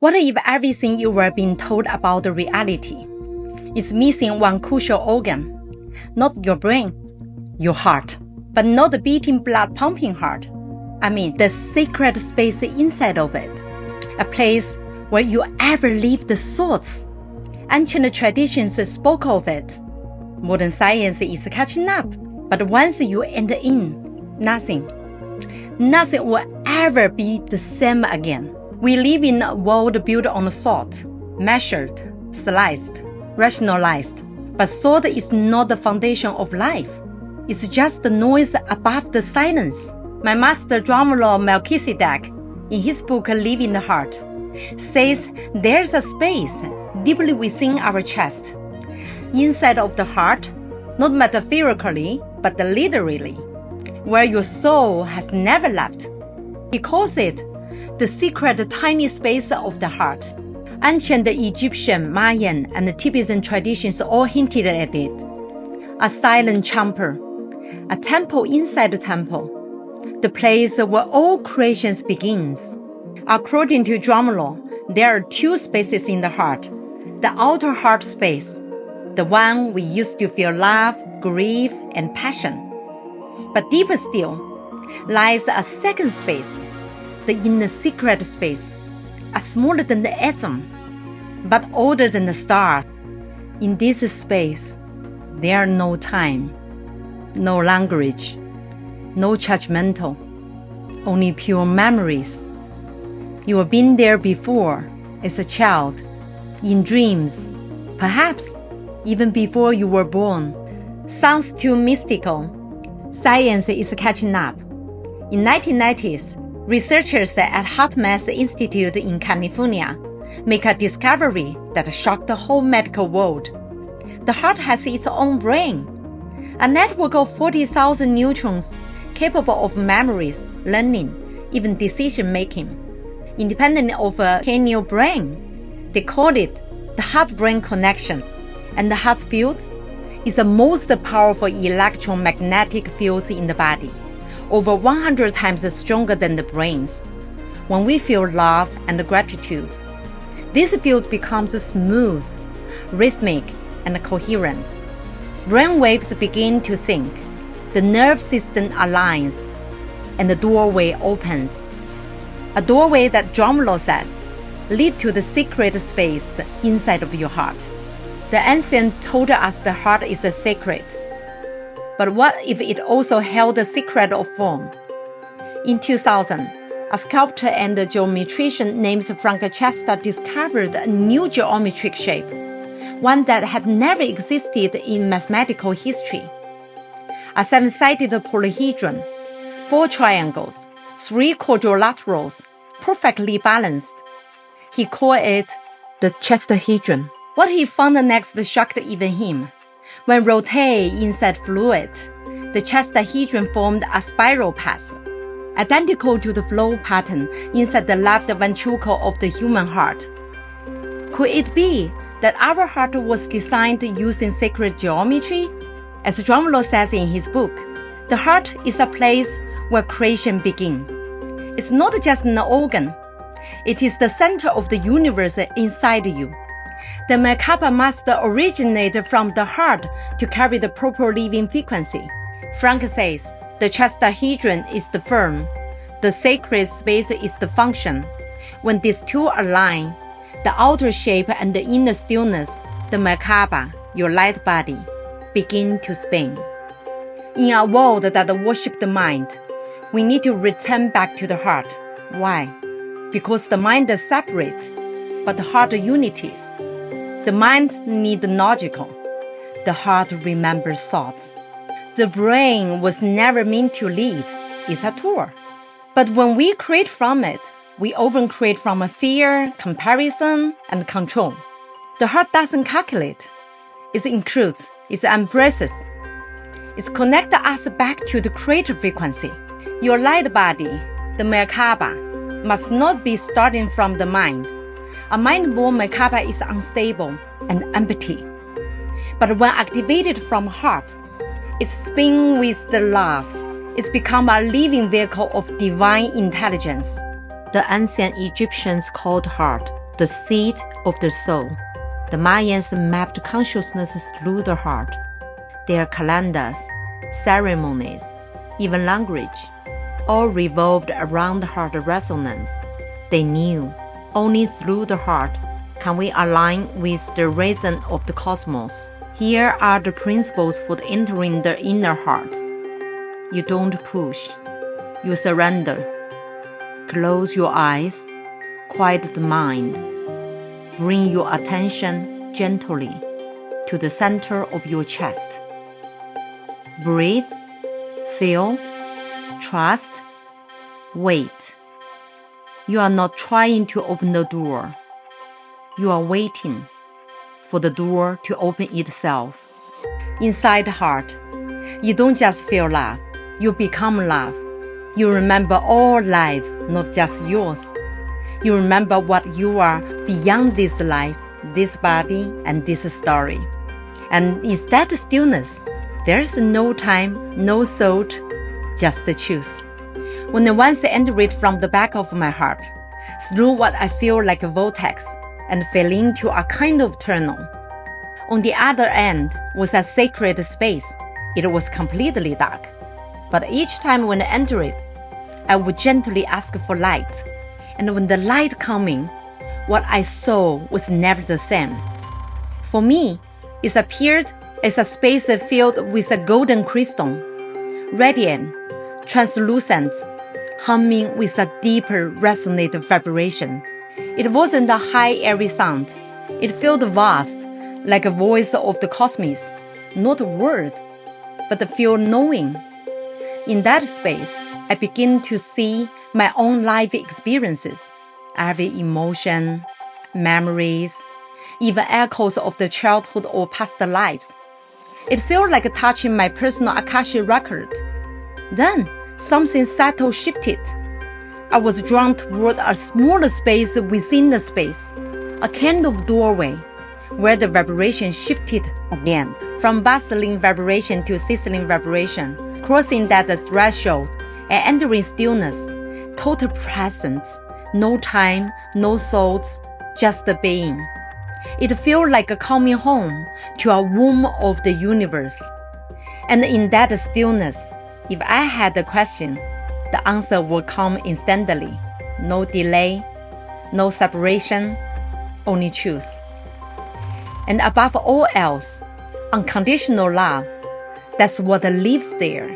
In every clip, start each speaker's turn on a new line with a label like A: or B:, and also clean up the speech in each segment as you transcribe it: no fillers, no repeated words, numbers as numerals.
A: What if everything you were being told about the reality is missing one crucial organ? Not your brain, your heart, but not the beating blood pumping heart. I mean, the sacred space inside of it, a place where you ever lived the thoughts. Ancient traditions spoke of it. Modern science is catching up, but once you enter in, nothing will ever be the same again. We live in a world built on thought, measured, sliced, rationalized. But thought is not the foundation of life. It's just the noise above the silence. My master drummer Melchizedek, in his book Live in the Heart, says there's a space deeply within our chest, inside of the heart, not metaphorically, but literally, where your soul has never left. He calls it the secret tiny space of the heart. Ancient Egyptian, Mayan, and Tibetan traditions all hinted at it. A silent chamber, a temple inside the temple, the place where all creation begins. According to Drumlo, there are two spaces in the heart. The outer heart space, the one we used to feel love, grief, and passion. But deeper still lies a second space, the inner secret space, smaller than the atom, but older than the star. In this space, there are no time, no language, no judgmental, only pure memories. You have been there before as a child, in dreams, perhaps even before you were born. Sounds too mystical. Science is catching up. In 1990s, researchers at HeartMath Institute in California make a discovery that shocked the whole medical world. The heart has its own brain, a network of 40,000 neurons capable of memories, learning, even decision-making, independent of a cranial brain. They call it the heart-brain connection, and the heart field is the most powerful electromagnetic fields in the body, over 100 times stronger than the brain's. When we feel love and gratitude, these fields become smooth, rhythmic, and coherent. Brain waves begin to sync, the nerve system aligns, and the doorway opens. A doorway that Drumlo says leads to the secret space inside of your heart. The ancient told us the heart is sacred. But what if it also held the secret of form? In 2000, a sculptor and geometrician named Frank Chestahedron discovered a new geometric shape, one that had never existed in mathematical history. A seven-sided polyhedron, 4 triangles, 3 quadrilaterals, perfectly balanced. He called it the Chestahedron. What he found next shocked even him. When rotated inside fluid, the Chestahedron formed a spiral path, identical to the flow pattern inside the left ventricle of the human heart. Could it be that our heart was designed using sacred geometry? As Drumlo says in his book, the heart is a place where creation begins. It's not just an organ. It is the center of the universe inside you. The Merkaba must originate from the heart to carry the proper living frequency. Frank says, the Chestahedron is the form, the sacred space is the function. When these two align, the outer shape and the inner stillness, the Merkaba, your light body, begin to spin. In a world that worships the mind, we need to return back to the heart. Why? Because the mind separates, but the heart unites. The mind needs logical. The heart remembers thoughts. The brain was never meant to lead. It's a tool. But when we create from it, we often create from a fear, comparison, and control. The heart doesn't calculate. It includes, it embraces. It connects us back to the creative frequency. Your light body, the Merkaba, must not be starting from the mind. A mind-born Merkaba is unstable and empty. But when activated from heart, it spins with the love. It's become a living vehicle of divine intelligence. The ancient Egyptians called heart the seat of the soul. The Mayans mapped consciousness through the heart. Their calendars, ceremonies, even language, all revolved around heart resonance. They knew only through the heart can we align with the rhythm of the cosmos. Here are the principles for entering the inner heart. You don't push, you surrender. Close your eyes, quiet the mind. Bring your attention gently to the center of your chest. Breathe, feel, trust, wait. You are not trying to open the door. You are waiting for the door to open itself. Inside the heart, you don't just feel love, you become love. You remember all life, not just yours. You remember what you are beyond this life, this body, and this story. And is that stillness? There's no time, no thought, just the truth. When I once entered from the back of my heart, through what I feel like a vortex, and fell into a kind of tunnel. On the other end was a sacred space. It was completely dark. But each time when I entered it, I would gently ask for light. And when the light came, what I saw was never the same. For me, it appeared as a space filled with a golden crystal, radiant, translucent, humming with a deeper resonant vibration. It wasn't a high airy sound. It felt vast, like a voice of the cosmos, not a word, but a feel knowing. In that space, I begin to see my own life experiences, every emotion, memories, even echoes of the childhood or past lives. It felt like touching my personal Akashic record. Then, something subtle shifted. I was drawn toward a smaller space within the space, a kind of doorway, where the vibration shifted again, from bustling vibration to sizzling vibration, crossing that threshold and entering stillness, total presence, no time, no thoughts, just the being. It felt like a coming home to a womb of the universe. And in that stillness, if I had a question, the answer would come instantly. No delay, no separation, only truth. And above all else, unconditional love. That's what lives there.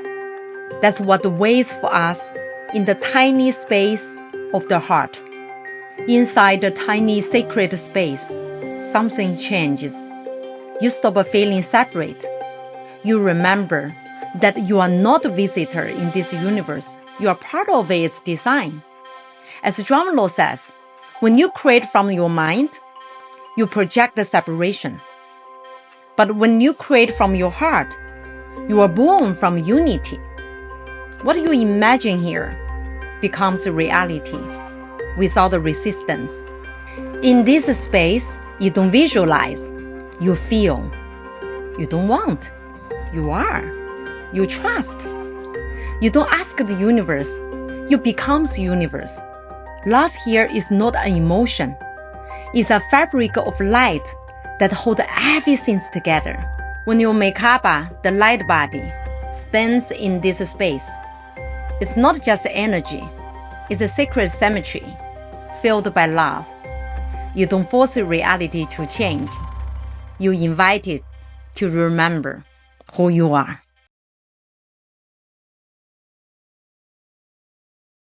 A: That's what waits for us in the tiny space of the heart. Inside the tiny sacred space, something changes. You stop feeling separate. You remember that you are not a visitor in this universe. You are part of its design. As Drumlow says, when you create from your mind, you project the separation. But when you create from your heart, you are born from unity. What you imagine here becomes a reality without resistance. In this space, you don't visualize, you feel. You don't want, you are. You trust. You don't ask the universe, you become the universe. Love here is not an emotion. It's a fabric of light that holds everything together. When your Merkaba, the light body, spins in this space, it's not just energy, it's a sacred cemetery filled by love. You don't force reality to change. You invite it to remember who you are.